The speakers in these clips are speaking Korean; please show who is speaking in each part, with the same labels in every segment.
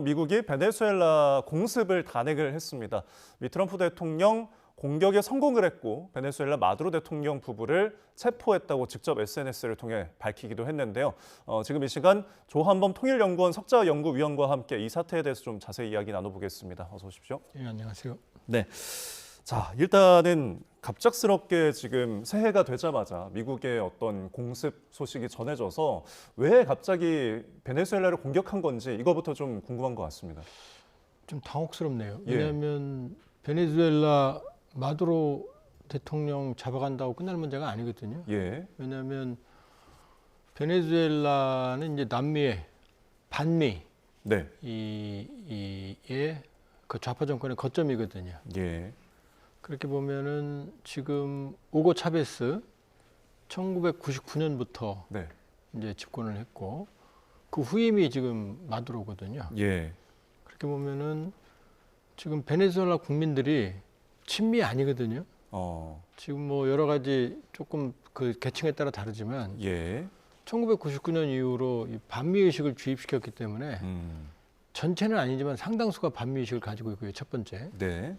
Speaker 1: 미국이 베네수엘라 공습을 단행을 했습니다. 트럼프 대통령 공격에 성공을 했고 베네수엘라 마두로 대통령 부부를 체포했다고 직접 SNS를 통해 밝히기도 했는데요. 지금 이 시간 조한범 통일연구원 석자연구위원과 함께 이 사태에 대해서 좀 자세히 이야기 나눠보겠습니다. 어서 오십시오.
Speaker 2: 네, 안녕하세요.
Speaker 1: 네. 자, 일단은 갑작스럽게 지금 새해가 되자마자 미국의 어떤 공습 소식이 전해져서 왜 갑자기 베네수엘라를 공격한 건지 이거부터 좀 궁금한 것 같습니다.
Speaker 2: 좀 당혹스럽네요.
Speaker 1: 예.
Speaker 2: 왜냐하면 베네수엘라 마두로 대통령 잡아간다고 끝날 문제가 아니거든요.
Speaker 1: 예.
Speaker 2: 왜냐하면 베네수엘라는 이제 남미의 반미
Speaker 1: 네.
Speaker 2: 이의 그 좌파 정권의 거점이거든요.
Speaker 1: 예.
Speaker 2: 그렇게 보면은 지금 우고 차베스 1999년부터
Speaker 1: 네.
Speaker 2: 이제 집권을 했고 그 후임이 지금 마두로거든요.
Speaker 1: 예.
Speaker 2: 그렇게 보면은 지금 베네수엘라 국민들이 친미 아니거든요. 지금 뭐 여러 가지 조금 그 계층에 따라 다르지만
Speaker 1: 예.
Speaker 2: 1999년 이후로 이 반미 의식을 주입시켰기 때문에 전체는 아니지만 상당수가 반미 의식을 가지고 있고요. 첫 번째.
Speaker 1: 네.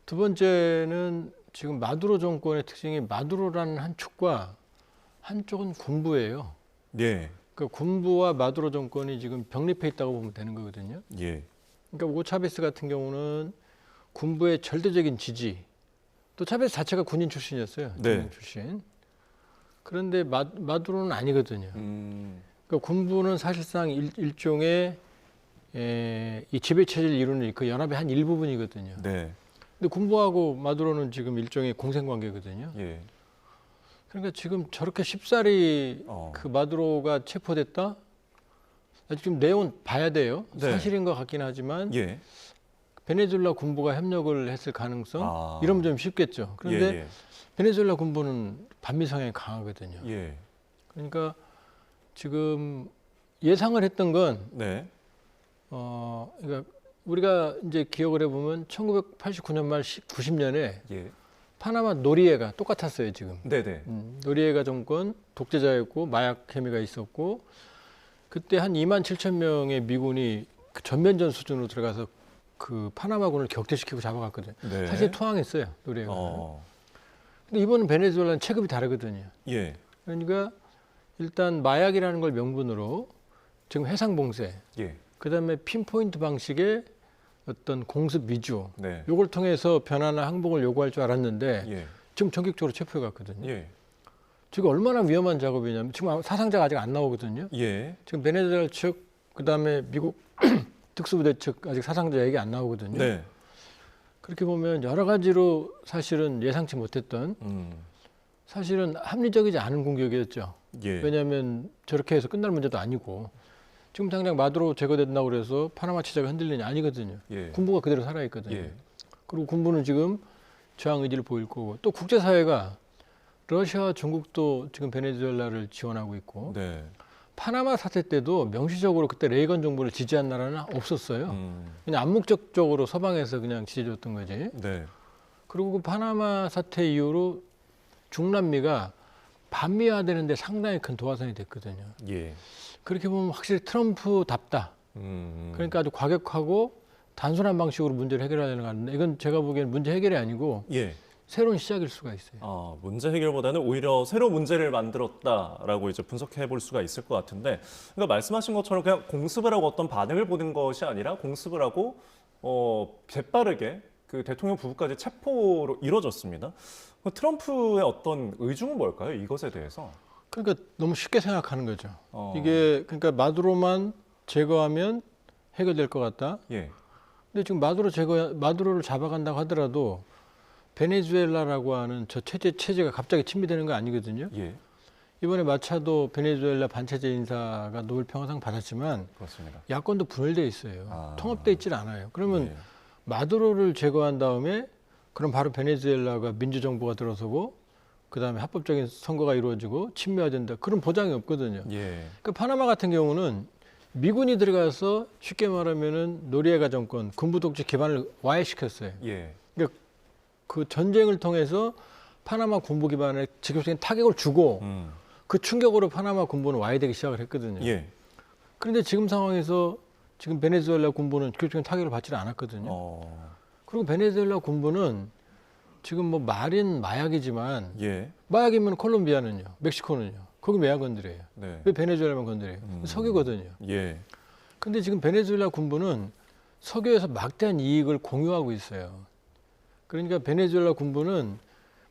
Speaker 2: 두 번째는 지금 마두로 정권의 특징이 마두로라는 한 축과 한쪽은 군부예요.
Speaker 1: 예.
Speaker 2: 그 군부와 마두로 정권이 지금 병립해 있다고 보면 되는 거거든요.
Speaker 1: 예.
Speaker 2: 그러니까 우고 차베스 같은 경우는 군부의 절대적인 지지, 또 차베스 자체가 군인 출신이었어요.
Speaker 1: 네.
Speaker 2: 군인 출신. 그런데 마두로는 아니거든요. 그러니까 군부는 사실상 일종의 이 지배 체제를 이루는 그 연합의 한 일부분이거든요.
Speaker 1: 네.
Speaker 2: 근데 군부하고 마두로는 지금 일종의 공생관계거든요.
Speaker 1: 예.
Speaker 2: 그러니까 지금 저렇게 쉽사리 그 마두로가 체포됐다? 아직 좀 내용 봐야 돼요.
Speaker 1: 네.
Speaker 2: 사실인 것 같긴 하지만
Speaker 1: 예.
Speaker 2: 베네수엘라 군부가 협력을 했을 가능성 이러면 좀 쉽겠죠. 그런데
Speaker 1: 예.
Speaker 2: 베네수엘라 군부는 반미 성향이 강하거든요.
Speaker 1: 예.
Speaker 2: 그러니까 지금 예상을 했던 건
Speaker 1: 네.
Speaker 2: 그러니까 우리가 이제 기억을 해보면 1989년 말 90년에
Speaker 1: 예.
Speaker 2: 파나마 노리에가 똑같았어요. 지금.
Speaker 1: 네네.
Speaker 2: 노리에가 정권 독재자였고 마약 혐의가 있었고 그때 한 2만 7천 명의 미군이 그 전면전 수준으로 들어가서 그 파나마군을 격퇴시키고 잡아갔거든요.
Speaker 1: 네.
Speaker 2: 사실 투항했어요. 노리에가. 근데 이번은 베네수엘라는 체급이 다르거든요.
Speaker 1: 예.
Speaker 2: 그러니까 일단 마약이라는 걸 명분으로 지금 해상봉쇄,
Speaker 1: 예.
Speaker 2: 그다음에 핀포인트 방식의 어떤 공습 위주,
Speaker 1: 네.
Speaker 2: 요걸 통해서 변화나 항복을 요구할 줄 알았는데
Speaker 1: 예.
Speaker 2: 지금 전격적으로 체포해 갔거든요.
Speaker 1: 예.
Speaker 2: 지금 얼마나 위험한 작업이냐면 지금 사상자가 아직 안 나오거든요.
Speaker 1: 예.
Speaker 2: 지금 베네수엘라 측, 그다음에 미국 특수부대 측 아직 사상자 얘기 안 나오거든요.
Speaker 1: 네.
Speaker 2: 그렇게 보면 여러 가지로 사실은 예상치 못했던 사실은 합리적이지 않은 공격이었죠.
Speaker 1: 예.
Speaker 2: 왜냐하면 저렇게 해서 끝날 문제도 아니고 지금 당장 마두로 제거된다고 그래서 파나마 체제가 흔들리냐 아니거든요.
Speaker 1: 예.
Speaker 2: 군부가 그대로 살아있거든요.
Speaker 1: 예.
Speaker 2: 그리고 군부는 지금 저항 의지를 보일 거고 또 국제사회가 러시아와 중국도 지금 베네수엘라를 지원하고 있고
Speaker 1: 네.
Speaker 2: 파나마 사태 때도 명시적으로 그때 레이건 정부를 지지한 나라는 없었어요. 그냥 암묵적으로 서방에서 그냥 지지해줬던 거지.
Speaker 1: 네.
Speaker 2: 그리고 그 파나마 사태 이후로 중남미가 반미화되는데 상당히 큰 도화선이 됐거든요.
Speaker 1: 예.
Speaker 2: 그렇게 보면 확실히 트럼프답다. 그러니까 아주 과격하고 단순한 방식으로 문제를 해결하려는 거 같은데 이건 제가 보기에는 문제 해결이 아니고
Speaker 1: 예.
Speaker 2: 새로운 시작일 수가 있어요.
Speaker 1: 문제 해결보다는 오히려 새로운 문제를 만들었다라고 이제 분석해 볼 수가 있을 것 같은데, 그러니까 말씀하신 것처럼 그냥 공습을 하고 어떤 반응을 보는 것이 아니라 공습을 하고 재빠르게 그 대통령 부부까지 체포로 이뤄졌습니다. 트럼프의 어떤 의중은 뭘까요? 이것에 대해서?
Speaker 2: 그러니까 너무 쉽게 생각하는 거죠. 이게 그러니까 마두로만 제거하면 해결될 것 같다.
Speaker 1: 예.
Speaker 2: 근데 지금 마두로를 잡아간다고 하더라도 베네수엘라라고 하는 저 체제가 갑자기 침미되는 거 아니거든요.
Speaker 1: 예.
Speaker 2: 이번에 마차도 베네수엘라 반체제 인사가 노벨 평화상 받았지만
Speaker 1: 그렇습니다.
Speaker 2: 야권도 분열돼 있어요. 통합돼 있질 않아요. 그러면
Speaker 1: 예.
Speaker 2: 마두로를 제거한 다음에 그럼 바로 베네수엘라가 민주정부가 들어서고 그다음에 합법적인 선거가 이루어지고 친미화된다. 그런 보장이 없거든요.
Speaker 1: 예.
Speaker 2: 그러니까 파나마 같은 경우는 미군이 들어가서 쉽게 말하면은 노리에가 정권 군부 독재 기반을 와해시켰어요.
Speaker 1: 예.
Speaker 2: 그러니까 그 전쟁을 통해서 파나마 군부 기반에 직접적인 타격을 주고 그 충격으로 파나마 군부는 와해되기 시작을 했거든요.
Speaker 1: 예.
Speaker 2: 그런데 지금 상황에서 지금 베네수엘라 군부는 직접적인 타격을 받지 않았거든요. 그리고 베네수엘라 군부는 지금 뭐 말은 마약이지만
Speaker 1: 예.
Speaker 2: 마약이면 콜롬비아는요, 멕시코는요. 거기 왜 안 건드려요?
Speaker 1: 네.
Speaker 2: 왜 베네수엘라만 건드려요? 석유거든요.
Speaker 1: 예.
Speaker 2: 근데 지금 베네수엘라 군부는 석유에서 막대한 이익을 공유하고 있어요. 그러니까 베네수엘라 군부는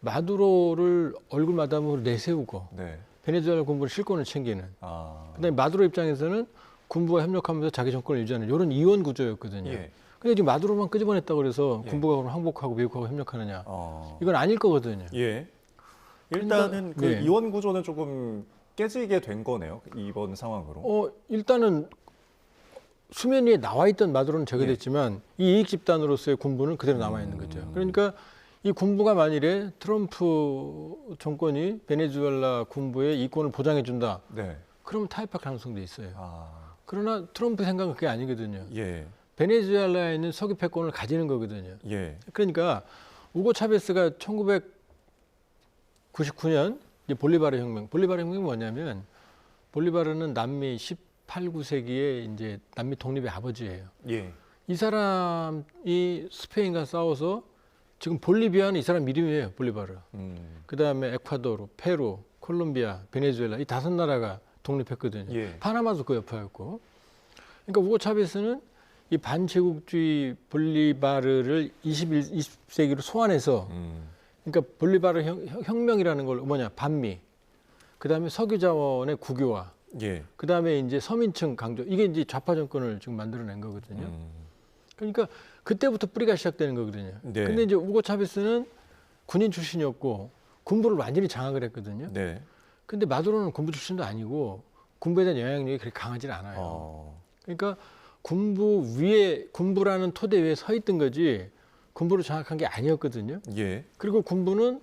Speaker 2: 마두로를 얼굴 마담으로 내세우고
Speaker 1: 네.
Speaker 2: 베네수엘라 군부는 실권을 챙기는.
Speaker 1: 아.
Speaker 2: 그다음에 마두로 입장에서는 군부와 협력하면서 자기 정권을 유지하는 이런 이원 구조였거든요.
Speaker 1: 예.
Speaker 2: 근데 지금 마두로만 끄집어냈다고 그래서
Speaker 1: 예.
Speaker 2: 군부가 그럼 항복하고 미국하고 협력하느냐?
Speaker 1: 어.
Speaker 2: 이건 아닐 거거든요.
Speaker 1: 예. 일단은
Speaker 2: 그러니까,
Speaker 1: 그
Speaker 2: 네.
Speaker 1: 이원 구조는 조금 깨지게 된 거네요. 이번 상황으로.
Speaker 2: 일단은 수면 위에 나와 있던 마두로는 제거됐지만 이 이익 집단으로서의 군부는 그대로 남아 있는 거죠. 그러니까 이 군부가 만일에 트럼프 정권이 베네수엘라 군부의 이권을 보장해 준다.
Speaker 1: 네.
Speaker 2: 그러면 타협할 가능성도 있어요.
Speaker 1: 아.
Speaker 2: 그러나 트럼프 생각은 그게 아니거든요.
Speaker 1: 예.
Speaker 2: 베네수엘라에 있는 석유 패권을 가지는 거거든요.
Speaker 1: 예.
Speaker 2: 그러니까 우고 차베스가 1999년 이제 볼리바르 혁명. 볼리바르 혁명이 뭐냐면 볼리바르는 남미 18, 9세기의 이제 남미 독립의 아버지예요.
Speaker 1: 예.
Speaker 2: 이 사람이 스페인과 싸워서 지금 볼리비아는 이 사람 이름이에요. 볼리바르. 그다음에 에콰도르, 페루, 콜롬비아, 베네수엘라 이 5나라가 독립했거든요.
Speaker 1: 예.
Speaker 2: 파나마도 그 옆에였고. 그러니까 우고 차베스는 이 반제국주의 볼리바르를 20세기로 소환해서 그러니까 볼리바르 혁명이라는 걸 뭐냐 반미, 그다음에 석유 자원의 국유화,
Speaker 1: 예.
Speaker 2: 그다음에 이제 서민층 강조 이게 이제 좌파 정권을 지금 만들어낸 거거든요. 그러니까 그때부터 뿌리가 시작되는 거거든요.
Speaker 1: 네.
Speaker 2: 근데 이제 우고 차베스는 군인 출신이었고 군부를 완전히 장악을 했거든요.
Speaker 1: 네.
Speaker 2: 근데 마두로는 군부 출신도 아니고 군부에 대한 영향력이 그렇게 강하지 않아요. 그러니까 군부 위에 군부라는 토대 위에 서 있던 거지 군부를 장악한 게 아니었거든요.
Speaker 1: 예.
Speaker 2: 그리고 군부는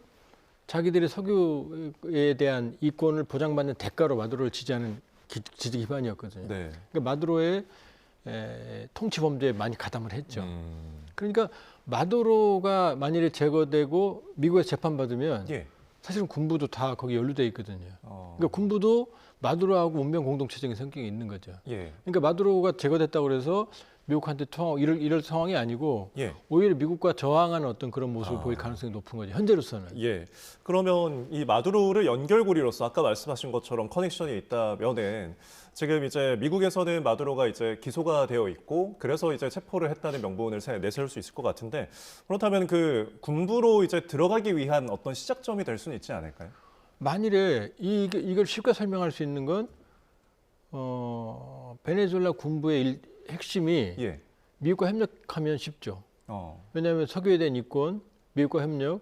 Speaker 2: 자기들의 석유에 대한 이권을 보장받는 대가로 마두로를 지지하는 지지 기반이었거든요.
Speaker 1: 네.
Speaker 2: 그러니까 마두로의 통치 범죄에 많이 가담을 했죠. 그러니까 마두로가 만일에 제거되고 미국에서 재판받으면
Speaker 1: 예.
Speaker 2: 사실은 군부도 다 거기 연루돼 있거든요. 그러니까 군부도 마두로하고 운명 공동체적인 성격이 있는 거죠.
Speaker 1: 예.
Speaker 2: 그러니까 마두로가 제거됐다고 그래서 미국한테 이럴 상황이 아니고
Speaker 1: 예.
Speaker 2: 오히려 미국과 저항하는 어떤 그런 모습을 보일 가능성이 높은 거죠. 현재로서는.
Speaker 1: 예. 그러면 이 마두로를 연결고리로서 아까 말씀하신 것처럼 커넥션이 있다면은 지금 이제 미국에서는 마두로가 이제 기소가 되어 있고 그래서 이제 체포를 했다는 명분을 내세울 수 있을 것 같은데 그렇다면 그 군부로 이제 들어가기 위한 어떤 시작점이 될 수는 있지 않을까요?
Speaker 2: 만일에 이걸 쉽게 설명할 수 있는 건 베네수엘라 군부의 핵심이
Speaker 1: 예.
Speaker 2: 미국과 협력하면 쉽죠.
Speaker 1: 어.
Speaker 2: 왜냐하면 석유에 대한 이권, 미국과 협력,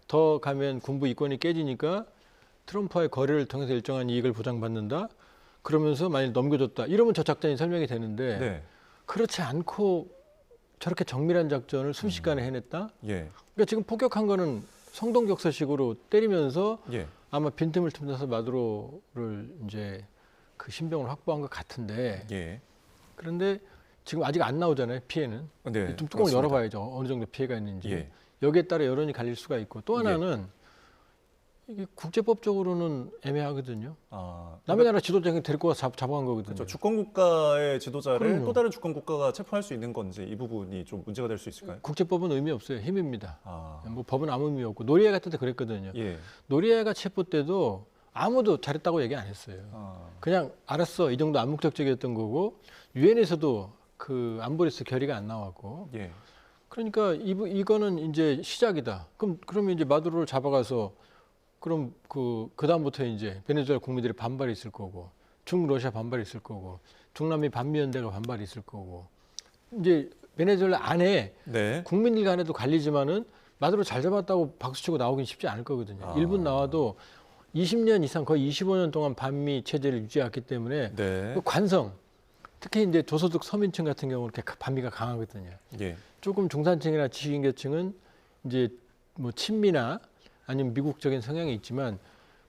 Speaker 2: 더 가면 군부 이권이 깨지니까 트럼프와의 거래를 통해서 일정한 이익을 보장받는다. 그러면서 만약 넘겨줬다. 이러면 저 작전이 설명이 되는데
Speaker 1: 네.
Speaker 2: 그렇지 않고 저렇게 정밀한 작전을 순식간에 해냈다.
Speaker 1: 예.
Speaker 2: 그러니까 지금 폭격한 거는 성동격서식으로 때리면서
Speaker 1: 예.
Speaker 2: 아마 빈틈을 틈타서 마두로를 이제 그 신병을 확보한 것 같은데
Speaker 1: 예.
Speaker 2: 그런데 지금 아직 안 나오잖아요. 피해는.
Speaker 1: 네.
Speaker 2: 뚜껑을 열어봐야죠. 어느 정도 피해가 있는지.
Speaker 1: 예.
Speaker 2: 여기에 따라 여론이 갈릴 수가 있고 또 하나는 이게 국제법적으로는 애매하거든요.
Speaker 1: 아,
Speaker 2: 남의 나라 지도자가 데리고 와서 잡아간 거거든요.
Speaker 1: 그렇죠. 주권 국가의 지도자를
Speaker 2: 그럼요.
Speaker 1: 또 다른 주권 국가가 체포할 수 있는 건지 이 부분이 좀 문제가 될 수 있을까요?
Speaker 2: 국제법은 의미 없어요. 힘입니다.
Speaker 1: 아.
Speaker 2: 뭐 법은 아무 의미 없고 노리에 같은 때 그랬거든요.
Speaker 1: 예.
Speaker 2: 노리에가 체포 때도 아무도 잘했다고 얘기 안 했어요.
Speaker 1: 아.
Speaker 2: 그냥 알았어 이 정도 암묵적적이었던 거고 유엔에서도 그 안보리에서 결의가 안 나왔고
Speaker 1: 예.
Speaker 2: 그러니까 이거는 이제 시작이다. 그러면 이제 마두로를 잡아가서 그럼 그 다음부터 이제 베네수엘라 국민들의 반발이 있을 거고 중러시아 반발이 있을 거고 중남미 반미연대가 반발이 있을 거고 이제 베네수엘라 안에
Speaker 1: 네.
Speaker 2: 국민들 간에도 갈리지만은 마두로 잘 잡았다고 박수치고 나오긴 쉽지 않을 거거든요.
Speaker 1: 아.
Speaker 2: 일본 나와도 20년 이상 거의 25년 동안 반미 체제를 유지했기 때문에
Speaker 1: 네.
Speaker 2: 그 관성 특히 이제 저소득 서민층 같은 경우는 이렇게 반미가 강하거든요.
Speaker 1: 예.
Speaker 2: 조금 중산층이나 지식인계층은 이제 뭐 친미나 아니면 미국적인 성향이 있지만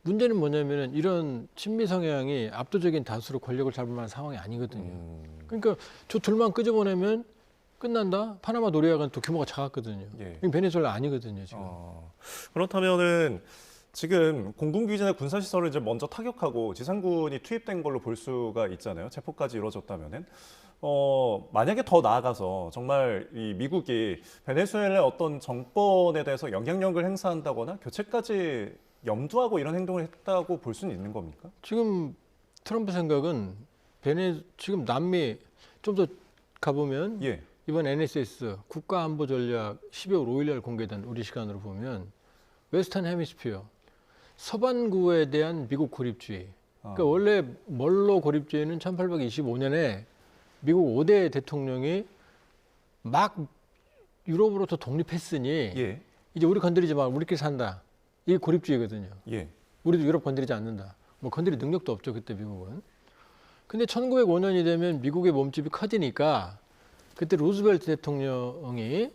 Speaker 2: 문제는 뭐냐면은 이런 친미 성향이 압도적인 다수로 권력을 잡을 만한 상황이 아니거든요. 그러니까 저 둘만 끄집어내면 끝난다. 파나마 노리아가는 또 규모가 작았거든요.
Speaker 1: 예.
Speaker 2: 베네수엘라 아니거든요 지금.
Speaker 1: 그렇다면은 지금 공군기지나 군사시설을 이제 먼저 타격하고 지상군이 투입된 걸로 볼 수가 있잖아요. 체포까지 이루어졌다면은. 만약에 더 나아가서 정말 이 미국이 베네수엘라의 어떤 정권에 대해서 영향력을 행사한다거나 교체까지 염두하고 이런 행동을 했다고 볼 수는 있는 겁니까?
Speaker 2: 지금 트럼프 생각은 지금 남미 좀 더 가보면
Speaker 1: 예,
Speaker 2: 이번 NSS 국가안보전략 12월 5일 날 공개된 우리 시간으로 보면 웨스턴 헤미스피어 서반구에 대한 미국 고립주의. 그러니까 원래 멀로 고립주의는 1825년에 미국 5대 대통령이 막 유럽으로부터 독립했으니
Speaker 1: 예,
Speaker 2: 이제 우리 건드리지 마, 우리끼리 산다. 이게 고립주의거든요.
Speaker 1: 예,
Speaker 2: 우리도 유럽 건드리지 않는다. 뭐 건드릴 능력도 없죠, 그때 미국은. 근데 1905년이 되면 미국의 몸집이 커지니까 그때 루즈벨트 대통령이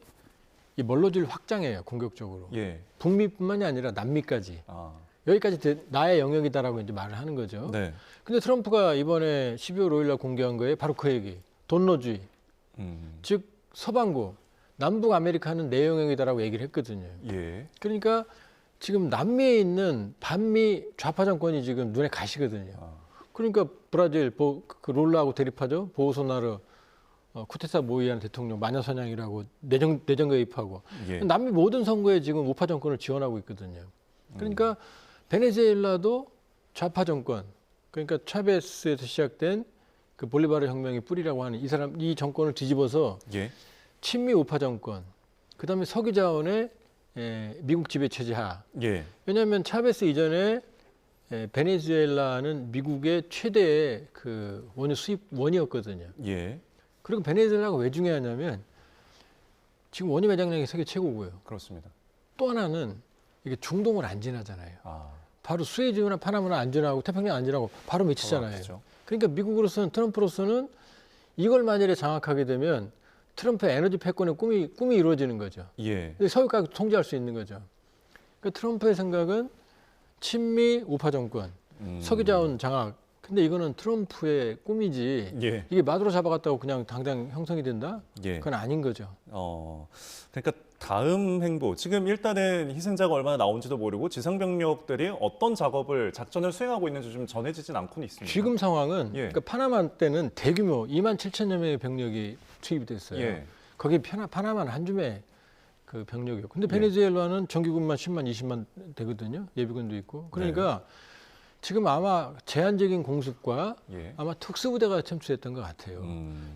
Speaker 2: 이 멀로주의를 확장해요, 공격적으로.
Speaker 1: 예.
Speaker 2: 북미뿐만이 아니라 남미까지.
Speaker 1: 아,
Speaker 2: 여기까지 나의 영역이다라고 이제 말을 하는 거죠.
Speaker 1: 네.
Speaker 2: 근데 트럼프가 이번에 12월 5일 날 공개한 거에 바로 그 얘기. 돈노주의. 즉 서반구, 남북 아메리카는 내 영역이다라고 얘기를 했거든요.
Speaker 1: 예,
Speaker 2: 그러니까 지금 남미에 있는 반미 좌파 정권이 지금 눈에 가시거든요. 그러니까 브라질 그 룰라하고 대립하죠. 보우소나르 쿠테사 모이안 대통령 마녀사냥이라고 내정 개입하고
Speaker 1: 예,
Speaker 2: 남미 모든 선거에 지금 우파 정권을 지원하고 있거든요. 그러니까 베네수엘라도 좌파 정권, 그러니까 차베스에서 시작된 그 볼리바르 혁명의 뿌리라고 하는 이 정권을 뒤집어서
Speaker 1: 예,
Speaker 2: 친미 우파 정권, 그다음에 석유 자원의 미국 지배 체제하.
Speaker 1: 예,
Speaker 2: 왜냐하면 차베스 이전에 베네수엘라는 미국의 최대의 그 원유 수입원이었거든요.
Speaker 1: 예.
Speaker 2: 그리고 베네수엘라가 왜 중요하냐면 지금 원유 매장량이 세계 최고고요.
Speaker 1: 그렇습니다.
Speaker 2: 또 하나는 이게 중동을 안 지나잖아요.
Speaker 1: 아,
Speaker 2: 바로 수에즈나 파나마나 안 지나고 태평양 안 지나고 바로 미치잖아요.
Speaker 1: 그렇죠.
Speaker 2: 그러니까 미국으로서는 트럼프로서는 이걸 만일에 장악하게 되면 트럼프의 에너지 패권의 꿈이 이루어지는 거죠.
Speaker 1: 예,
Speaker 2: 서유까지 통제할 수 있는 거죠. 그러니까 트럼프의 생각은 친미 우파 정권, 석유자원 장악. 근데 이거는 트럼프의 꿈이지.
Speaker 1: 예,
Speaker 2: 이게 마두로 잡아갔다고 그냥 당장 형성이 된다?
Speaker 1: 예.
Speaker 2: 그건 아닌 거죠.
Speaker 1: 그러니까 다음 행보, 지금 일단은 희생자가 얼마나 나온지도 모르고 지상병력들이 어떤 작전을 수행하고 있는지 좀 전해지진 않고는 있습니다.
Speaker 2: 지금 상황은
Speaker 1: 예.
Speaker 2: 그러니까 파나마 때는 대규모 2만 7천여 명의 병력이 투입이 됐어요.
Speaker 1: 예,
Speaker 2: 거기 파나마는 한 줌의 그 병력이요. 근데 베네수엘라는 정규군만 10만, 20만 되거든요. 예비군도 있고. 그러니까 지금 아마 제한적인 공습과
Speaker 1: 예.
Speaker 2: 아마 특수부대가 참수했던 것 같아요.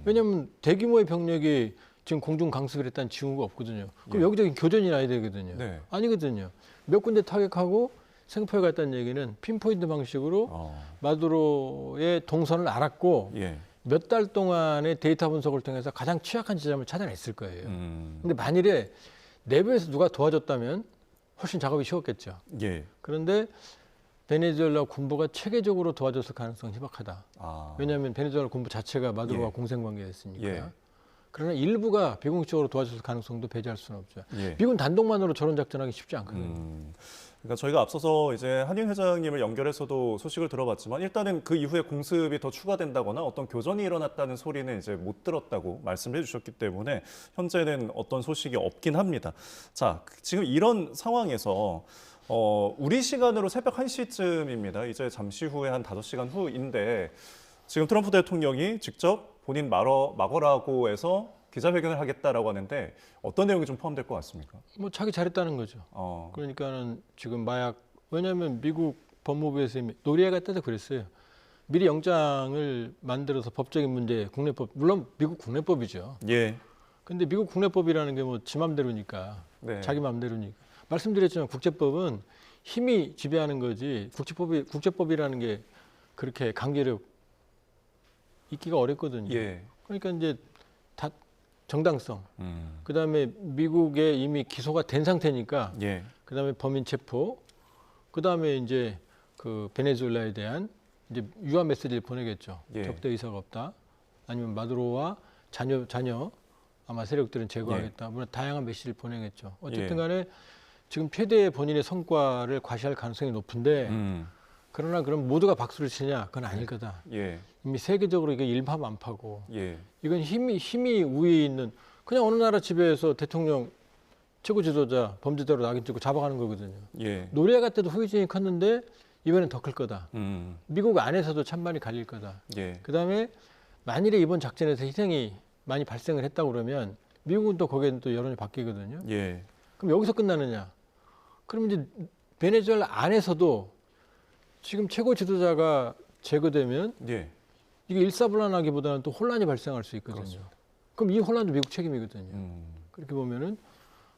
Speaker 2: 왜냐하면 대규모의 병력이 지금 공중 강습을 했다는 징후가 없거든요. 그럼 여기저기 교전이 나야 되거든요.
Speaker 1: 네.
Speaker 2: 아니거든요. 몇 군데 타격하고 생포해 갔다는 얘기는 핀포인트 방식으로 마두로의 동선을 알았고
Speaker 1: 예,
Speaker 2: 몇 달 동안의 데이터 분석을 통해서 가장 취약한 지점을 찾아냈을 거예요. 근데 만일에 내부에서 누가 도와줬다면 훨씬 작업이 쉬웠겠죠.
Speaker 1: 예.
Speaker 2: 그런데 베네수엘라 군부가 체계적으로 도와줬을 가능성이 희박하다.
Speaker 1: 아,
Speaker 2: 왜냐하면 베네수엘라 군부 자체가 마두로와
Speaker 1: 예.
Speaker 2: 공생관계였으니까.
Speaker 1: 예.
Speaker 2: 그러나 일부가 비공식적으로 도와줬을 가능성도 배제할 수는 없죠.
Speaker 1: 예.
Speaker 2: 미군 단독만으로 저런 작전하기 쉽지 않거든요.
Speaker 1: 그러니까 저희가 앞서서 이제 한윤 회장님을 연결해서도 소식을 들어봤지만 일단은 그 이후에 공습이 더 추가된다거나 어떤 교전이 일어났다는 소리는 이제 못 들었다고 말씀해 주셨기 때문에 현재는 어떤 소식이 없긴 합니다. 자, 지금 이런 상황에서 우리 시간으로 새벽 1시쯤입니다. 이제 잠시 후에 한 5시간 후인데 지금 트럼프 대통령이 직접 본인 막어라고 해서 기자회견을 하겠다라고 하는데 어떤 내용이 좀 포함될 것 같습니까?
Speaker 2: 뭐 자기 잘했다는 거죠. 그러니까는 지금 왜냐하면 미국 법무부에서 이미 노리에가 때도 그랬어요. 미리 영장을 만들어서 법적인 문제, 국내법, 물론 미국 국내법이죠.
Speaker 1: 예.
Speaker 2: 근데 미국 국내법이라는 게 뭐 지 맘대로니까,
Speaker 1: 네.
Speaker 2: 자기 맘대로니까. 말씀드렸지만 국제법은 힘이 지배하는 거지 국제법이라는 게 그렇게 강제력 있기가 어렵거든요.
Speaker 1: 예.
Speaker 2: 그러니까 이제 다 정당성. 그다음에 미국에 이미 기소가 된 상태니까.
Speaker 1: 예.
Speaker 2: 그다음에 범인 체포. 그다음에 이제 그 베네수엘라에 대한 이제 유화 메시지를 보내겠죠.
Speaker 1: 예.
Speaker 2: 적대 의사가 없다. 아니면 마두로와 자녀 아마 세력들은 제거하겠다. 물론 다양한 메시지를 보내겠죠. 어쨌든 간에 지금 최대의 본인의 성과를 과시할 가능성이 높은데 그러나 그럼 모두가 박수를 치냐? 그건 아닐 거다.
Speaker 1: 예.
Speaker 2: 이미 세계적으로 이게 일파만파고
Speaker 1: 예.
Speaker 2: 이건 힘이 우위에 있는 그냥 어느 나라 지배에서 대통령 최고 지도자 범죄자로 낙인 찍고 잡아가는 거거든요.
Speaker 1: 예.
Speaker 2: 노리아가 때도 후유증이 컸는데 이번엔 더 클 거다.
Speaker 1: 음.
Speaker 2: 미국 안에서도 찬반이 갈릴 거다.
Speaker 1: 예.
Speaker 2: 그다음에 만일에 이번 작전에서 희생이 많이 발생을 했다고 그러면 미국은 또 거기에 또 여론이 바뀌거든요.
Speaker 1: 예.
Speaker 2: 그럼 여기서 끝나느냐? 그럼 이제 베네수엘라 안에서도 지금 최고 지도자가 제거되면
Speaker 1: 예.
Speaker 2: 이게 일사불란하기보다는 또 혼란이 발생할 수 있거든요.
Speaker 1: 그렇죠.
Speaker 2: 그럼 이 혼란도 미국 책임이거든요.
Speaker 1: 음.
Speaker 2: 그렇게 보면은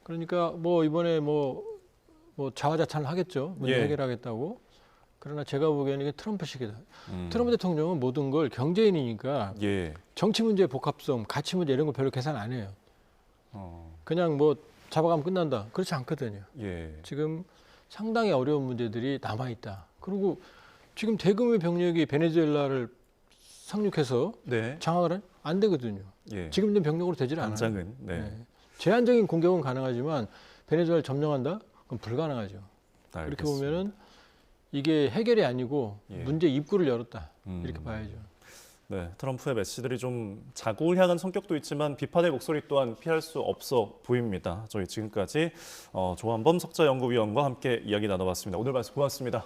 Speaker 2: 그러니까 뭐 이번에 뭐 자화자찬을 하겠죠. 문제
Speaker 1: 예.
Speaker 2: 해결하겠다고. 그러나 제가 보기에는 이게 트럼프식이다.
Speaker 1: 음.
Speaker 2: 트럼프 대통령은 모든 걸 경제인이니까
Speaker 1: 예.
Speaker 2: 정치 문제의 복합성, 가치 문제 이런 거 별로 계산 안 해요.
Speaker 1: 어.
Speaker 2: 그냥 뭐 잡아가면 끝난다. 그렇지 않거든요.
Speaker 1: 예.
Speaker 2: 지금 상당히 어려운 문제들이 남아 있다. 그리고 지금 대규모의 병력이 베네수엘라를 상륙해서
Speaker 1: 네.
Speaker 2: 장악을 안 되거든요.
Speaker 1: 예.
Speaker 2: 지금 있는 병력으로 되질 않아요.
Speaker 1: 당장은 네.
Speaker 2: 네. 제한적인 공격은 가능하지만 베네수엘라를 점령한다? 그럼 불가능하죠. 그렇게
Speaker 1: 알겠습니다.
Speaker 2: 보면은 이게 해결이 아니고
Speaker 1: 예.
Speaker 2: 문제 입구를 열었다. 이렇게
Speaker 1: 음.
Speaker 2: 봐야죠.
Speaker 1: 네, 트럼프의 메시지들이 좀 자국을 향한 성격도 있지만 비판의 목소리 또한 피할 수 없어 보입니다. 저희 지금까지 조한범 석자연구위원과 함께 이야기 나눠봤습니다. 오늘 말씀 고맙습니다.